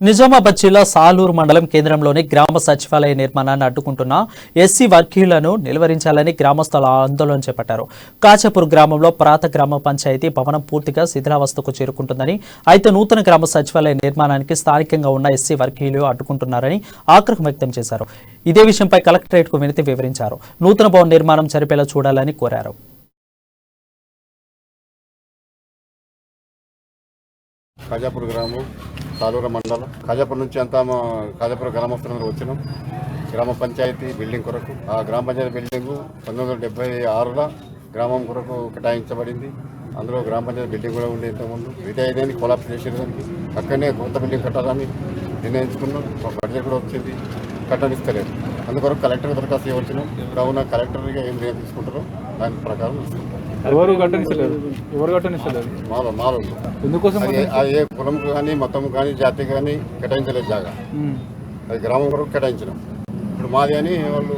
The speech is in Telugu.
నిజామాబాద్ జిల్లా సాలూరు మండలం కేంద్రంలోని గ్రామ సచివాలయ నిర్మాణాన్ని అడ్డుకుంటున్న ఎస్సీ వర్గీయులను నిలువరించాలని గ్రామస్తులు ఆందోళన చేపట్టారు. కాచాపూర్ గ్రామంలో ప్రాత గ్రామ పంచాయతీ భవనం పూర్తిగా శిథిలావస్థకు చేరుకుంటుందని, అయితే నూతన గ్రామ సచివాలయ నిర్మాణానికి స్థానికంగా ఉన్న ఎస్సీ వర్గీయులు అడ్డుకుంటున్నారని ఆగ్రహం వ్యక్తం చేశారు. ఇదే విషయంపై కలెక్టరేట్కు వినతి వివరించారు. నూతన భవన నిర్మాణం జరిపేలా చూడాలని కోరారు. కాజాపూర్ గ్రామం, సాలూరు మండలం. కాజాపూర్ నుంచి అంతా కాజాపూర్ గ్రామస్తులందరూ వచ్చినాం గ్రామ పంచాయతీ బిల్డింగ్ కొరకు. ఆ గ్రామ పంచాయతీ బిల్డింగు 1976లో గ్రామం కొరకు కేటాయించబడింది. అందులో గ్రామ పంచాయతీ బిల్డింగ్ కూడా ఉండే ఇంతకుముందు రిటైర్ అయ్యి కొలాప్స్ చేసేదానికి అక్కడనే కొత్త బిల్డింగ్ కట్టాలని నిర్ణయించుకున్నాం. బడ్జెట్ కూడా వచ్చింది, కట్టనిస్తలేదు. అందుకొరకు కలెక్టర్ దరఖాస్తు ఇవ్వచ్చినాం. కావున కలెక్టర్గా ఏం నిర్ణయం తీసుకుంటారో దాని ప్రకారం తీసుకుంటాం. ఎవరు కట్టనిస్తలేదు మాలో ఎందుకోసం? ఏ కులం కానీ మతం కానీ జాతి కానీ కేటాయించలేదు జాగా. అది గ్రామం వరకు కేటాయించినాం. ఇప్పుడు మాది అని వాళ్ళు